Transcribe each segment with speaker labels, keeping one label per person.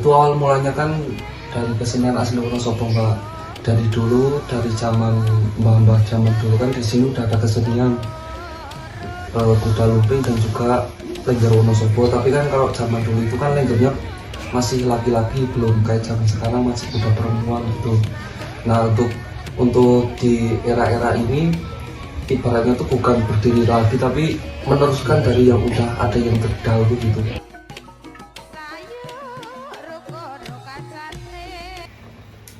Speaker 1: Itu awal mulanya kan dari kesenian asli Wonosobo Mbak. Dari dulu, dari zaman mbah-mbah zaman dulu kan di sini udah ada kesenian kuda lumping dan juga Lengger Wonosobo. Tapi kan kalau zaman dulu itu kan lenggernya masih laki-laki, belum kayak zaman sekarang masih kuda perempuan gitu. Nah untuk di era-era ini ibaratnya itu bukan berdiri lagi tapi meneruskan dari yang udah ada yang terdahulu gitu.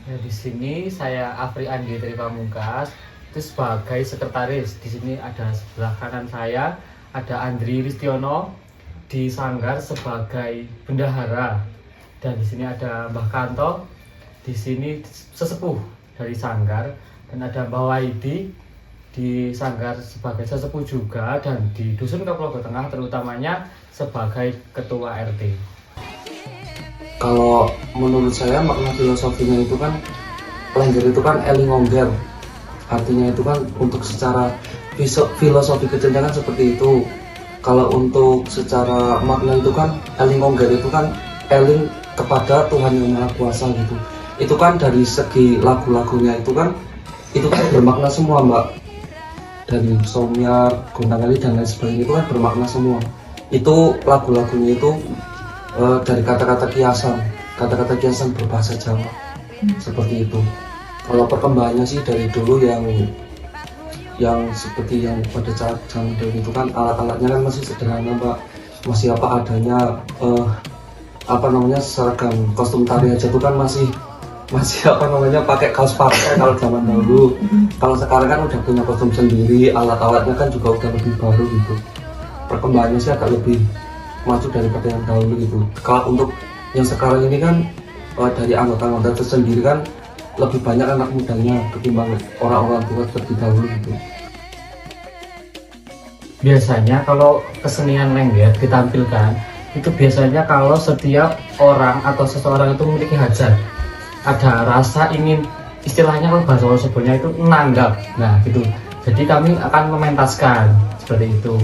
Speaker 2: Ya, di sini saya Afri Andi Tri Pamungkas itu sebagai sekretaris. Di sini ada sebelah kanan saya ada Andri Ristiono di Sanggar sebagai bendahara, dan di sini ada Mbah Kanto di sini sesepuh dari Sanggar, dan ada Mbah Waidi di Sanggar sebagai sesepuh juga, dan di Dusun Keplogo Tengah terutamanya sebagai ketua RT.
Speaker 1: Kalau menurut saya makna filosofinya itu kan lengger itu kan elingongger, artinya itu kan untuk secara filosofi kecilnya kan seperti itu. Kalau untuk secara makna itu kan elingongger itu kan eling kepada Tuhan yang Maha Kuasa gitu. Itu kan dari segi lagu-lagunya itu kan bermakna semua Mbak, dari Somyar, Gondang-Kali dan lain sebagainya itu kan bermakna semua. Itu lagu-lagunya itu dari kata-kata kiasan berbahasa Jawa seperti itu. Kalau perkembangannya sih dari dulu yang seperti yang pada saat zaman dulu itu kan alat-alatnya kan masih sederhana Mbak, masih apa adanya, seragam kostum tari aja itu kan masih pakai kaos partai kalau zaman dahulu. Kalau sekarang kan udah punya kostum sendiri, alat-alatnya kan juga udah lebih baru gitu. Perkembangannya sih agak lebih maju daripada yang dahulu gitu. Kalau untuk yang sekarang ini kan dari anggota-anggota tersendiri kan lebih banyak anak mudanya ketimbang orang-orang tua terlebih dahulu gitu.
Speaker 2: Biasanya kalau kesenian lengger ditampilkan itu biasanya kalau setiap orang atau seseorang itu memiliki hajat, ada rasa ingin, istilahnya kalau bahasa Wonosobonya itu nanggap, nah gitu. Jadi kami akan mementaskan seperti itu.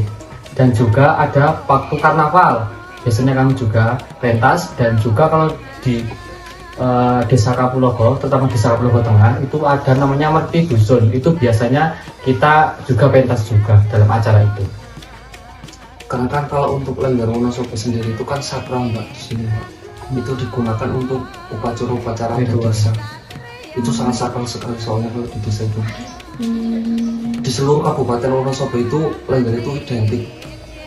Speaker 2: Dan juga ada waktu karnaval, biasanya kami juga pentas. Dan juga kalau di Desa Kapulaga, terutama Desa Kapulaga Tengah itu ada namanya Merti Dusun, itu biasanya kita juga pentas juga dalam acara itu.
Speaker 1: Karena kan kalau untuk lengger Wonosobo sendiri itu kan sakral Mbak di sini Mbak. Itu digunakan untuk upacara-upacara di desa. Itu sangat sakral sekali soalnya kalau di desa itu. Di seluruh Kabupaten Wonosobo itu lengger itu identik.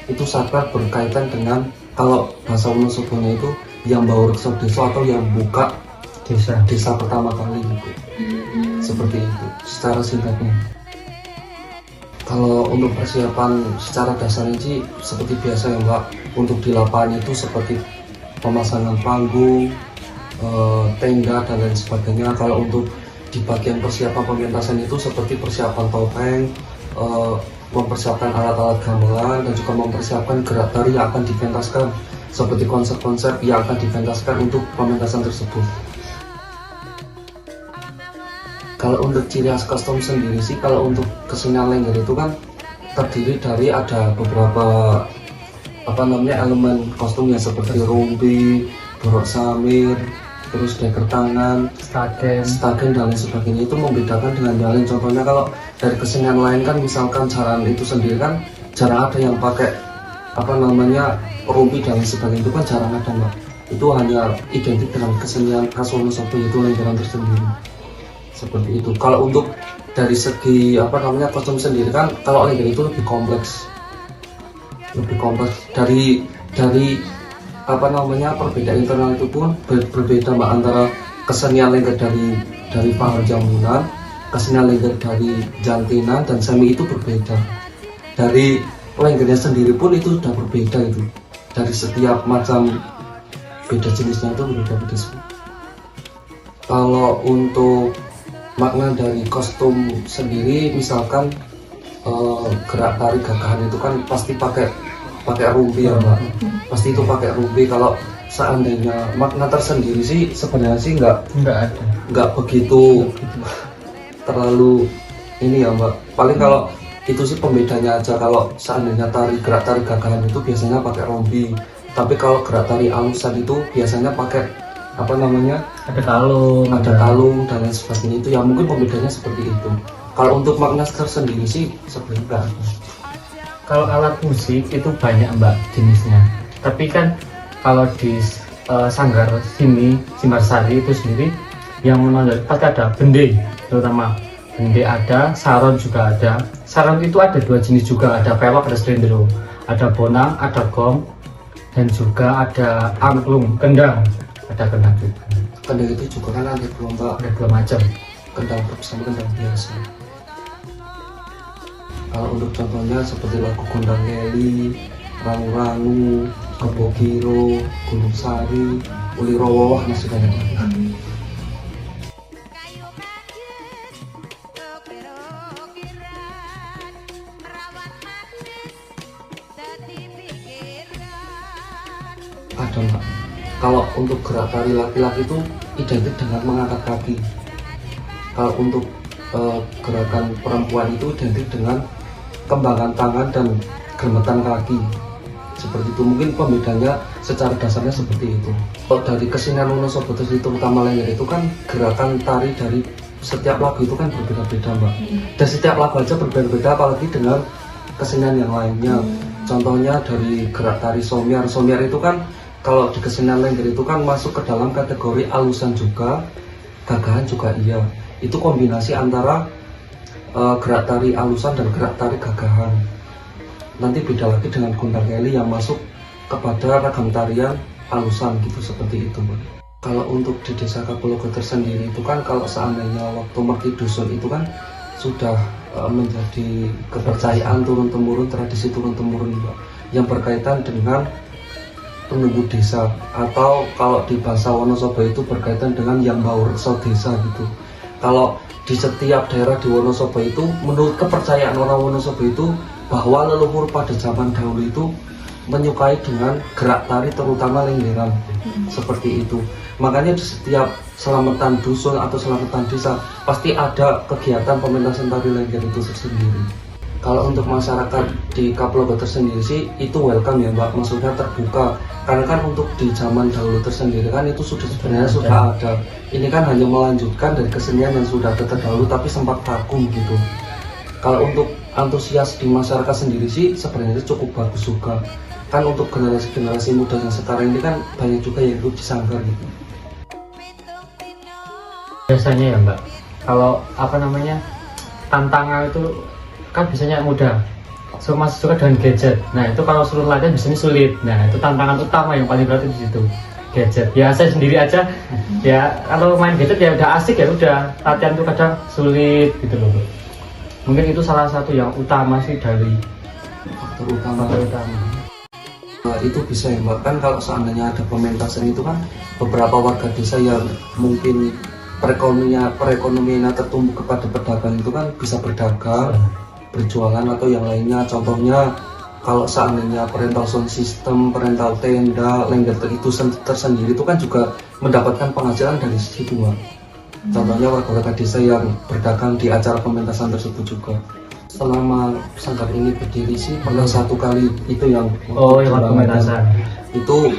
Speaker 1: Itu sakral berkaitan dengan, kalau bahasa Wonosobonya itu yang bawa reksa desa atau yang buka desa pertama kali gitu. Seperti itu secara singkatnya. Kalau untuk persiapan secara dasarnya sih seperti biasa ya Mbak. Untuk di lapangan itu seperti pemasangan panggung, tenda dan lain sebagainya. Kalau untuk di bagian persiapan pementasan itu seperti persiapan topeng, mempersiapkan alat-alat gamelan, dan juga mempersiapkan gerak tari yang akan dipentaskan, seperti konsep-konsep yang akan dipentaskan untuk pementasan tersebut. Kalau untuk ciri khas kostum sendiri sih, kalau untuk kesenian lengger itu kan terdiri dari ada beberapa elemen kostumnya seperti rumpi, borok samir, terus deker tangan, stagen dan lain sebagainya. Itu membedakan dengan yang lain. Contohnya kalau dari kesenian lain kan misalkan jaran itu sendiri kan jarang ada yang pakai rumpi dan lain sebagainya, itu kan jarang ada Mbak. Itu hanya identik dengan kesenian khas Wonosobo, yaitu lenggeran tersendiri. Seperti itu. Kalau untuk dari segi kostum sendiri kan kalau lengger itu lebih kompleks dari perbedaan internal itu pun berbeda Mbak, antara kesenian lengger dari Pahar Jamunan, kesenian lengger dari Jantinan dan Semi itu berbeda. Dari lenggernya sendiri pun itu sudah berbeda itu. Dari setiap macam beda jenisnya itu berbeda semua. Kalau untuk makna dari kostum sendiri, misalkan gerak tari gagahan itu kan pasti pakai rumpi ya Mbak. Pasti itu pakai rumpi. Kalau seandainya makna tersendiri sih sebenarnya sih nggak begitu terlalu ini ya Mbak. Paling kalau itu sih pembedanya aja. Kalau seandainya gerak tari gagahan itu biasanya pakai rompi, tapi kalau gerak tari alusan itu biasanya pakai apa namanya,
Speaker 2: ada kalung,
Speaker 1: ada kalung dan lain sebagainya. Itu ya mungkin pembedanya seperti itu. Kalau untuk makna tersendiri sih sebenarnya nggak ada.
Speaker 2: Kalau alat musik itu banyak mbak jenisnya, tapi kan kalau di Sanggar sini Simbarsari itu sendiri yang menonjol pasti ada bende, terutama bende ada, saron juga ada. Saron itu ada dua jenis juga, ada pelok, ada slendro, ada bonang, ada gong, dan juga ada angklung, kendang, ada kendang juga.
Speaker 1: Kendang itu juga kan ada dua
Speaker 2: Ada dua macam.
Speaker 1: kendang truk sama kendang biasa. Kalau untuk contohnya seperti lagu Gondang Ngeli, Rangu-Rangu, Kebogiro, Gunung Sari, Uli Rowoh, masih banyak lagi. Ada mbak. Kalau untuk gerak tari laki-laki itu identik dengan mengangkat kaki. Kalau untuk gerakan perempuan itu identik dengan kembangan tangan dan gemetan kaki. Seperti itu, mungkin pembedanya secara dasarnya seperti itu. Kalau dari kesenian Wonosobo itu terutama Lengger itu kan gerakan tari dari setiap lagu itu kan berbeda-beda mbak. Dan setiap lagu aja berbeda-beda, apalagi dengan kesenian yang lainnya. Contohnya dari gerak tari Somyar. Somyar itu kan kalau di kesenian Lengger itu kan masuk ke dalam kategori alusan juga, gagahan juga iya. Itu kombinasi antara gerak tari alusan dan gerak tari gagahan. Nanti beda lagi dengan Gondang Ngeli yang masuk kepada ragam tarian alusan gitu, seperti itu mbak. Kalau untuk di desa Kapulogeter sendiri itu kan kalau seandainya waktu Mekti Dusun itu kan sudah menjadi kepercayaan turun-temurun, tradisi turun-temurun mbak, yang berkaitan dengan penunggu desa, atau kalau di bahasa Wonosobo itu berkaitan dengan yang baur reso desa gitu. Kalau di setiap daerah di Wonosobo itu, menurut kepercayaan orang Wonosobo itu, bahwa leluhur pada zaman dahulu itu menyukai dengan gerak tari terutama lenggeran, seperti itu. Makanya di setiap selamatan dusun atau selamatan desa pasti ada kegiatan pementasan tari lengger itu tersendiri. Kalau untuk masyarakat di Kapulogeter sendiri sih itu welcome ya mbak, maksudnya terbuka. Karena kan untuk di zaman dahulu tersendiri kan itu sebenarnya sudah ada. Ini kan hanya melanjutkan dari kesenian yang sudah ada terdahulu tapi sempat vakum gitu. Kalau untuk antusias di masyarakat sendiri sih sebenarnya cukup bagus juga. Kan untuk generasi muda yang sekarang ini kan banyak juga yang ikut di sanggar gitu.
Speaker 2: Biasanya ya mbak, kalau apa namanya tantangan itu kan biasanya mudah, so masuk juga dengan gadget. Nah itu kalau suruh latihan biasanya sulit. Nah itu tantangan utama yang paling berat di situ, gadget. Ya saya sendiri aja ya kalau main gadget ya udah asik ya udah, latihan itu kadang sulit gitu loh. Mungkin itu salah satu yang utama sih dari
Speaker 1: faktor utama. Nah, itu bisa ya mbak, kan kalau seandainya ada pementasan itu kan beberapa warga desa yang mungkin perekonomiannya tertumbuh kepada pedagang itu kan bisa berdagang, berjualan atau yang lainnya. Contohnya kalau seandainya parental sound system, parental tenda, Lengger itu tersendiri itu kan juga mendapatkan penghasilan dari situ mbak. Contohnya warga-warga desa yang berdagang di acara pementasan tersebut juga. Selama sanggar ini berdiri sih pernah satu kali itu yang
Speaker 2: pementasan
Speaker 1: itu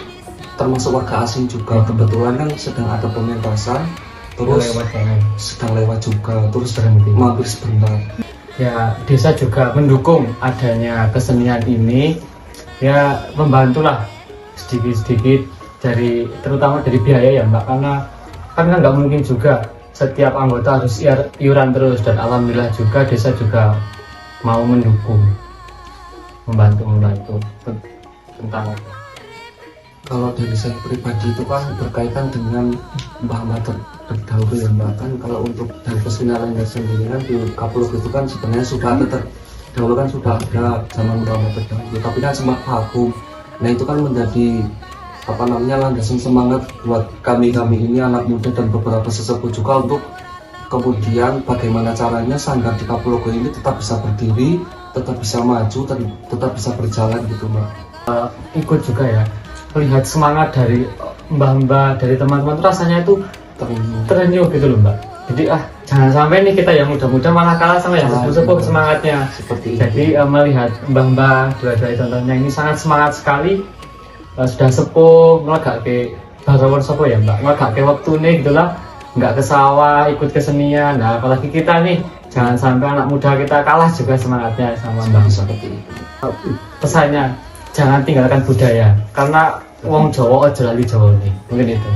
Speaker 1: termasuk warga asing juga. Kebetulan kan sedang ada pementasan, terus sedang lewat juga, terus
Speaker 2: berhenti
Speaker 1: mampir sebentar.
Speaker 2: Ya desa juga mendukung adanya kesenian ini, ya membantulah sedikit-sedikit dari terutama dari biaya ya mbak, karena kan nggak mungkin juga setiap anggota harus iuran terus, dan alhamdulillah juga desa juga mau mendukung, membantu tentang itu.
Speaker 1: Kalau dari saya pribadi itu kan berkaitan dengan mbah-mbah terdahulu ya mbak. Kan kalau untuk dari kesenian Lengger sendiri kan di Kapulog itu kan sebenarnya sudah ada dahulu kan sudah ada zaman mbah-mbah terdahulu, tapi kan sempat vakum. Nah itu kan menjadi apa namanya landasan semangat buat kami ini anak muda dan beberapa sesepuh juga untuk kemudian bagaimana caranya sanggar di Kapulogo ini tetap bisa berdiri, tetap bisa maju, tetap bisa berjalan gitu mbak.
Speaker 2: Ikut juga ya melihat semangat dari mbah-mbah, dari teman-teman, rasanya itu terenyuh gitu loh mbak. Jadi jangan sampai nih kita yang muda-muda malah kalah sama yang sepuh-sepuh semangatnya.
Speaker 1: Seperti
Speaker 2: jadi melihat mbah-mbah dua-dua contohnya ini sangat semangat sekali, sudah sepuh melegake bahasa sopo ya mbak, nggak kayak waktu nih gitulah, nggak ke sawah ikut kesenian. Nah apalagi kita nih, jangan sampai anak muda kita kalah juga semangatnya sama mbak.
Speaker 1: Seperti itu.
Speaker 2: Pesannya jangan tinggalkan budaya, karena wong Jawa aja lali Jawa nih, mungkin itu.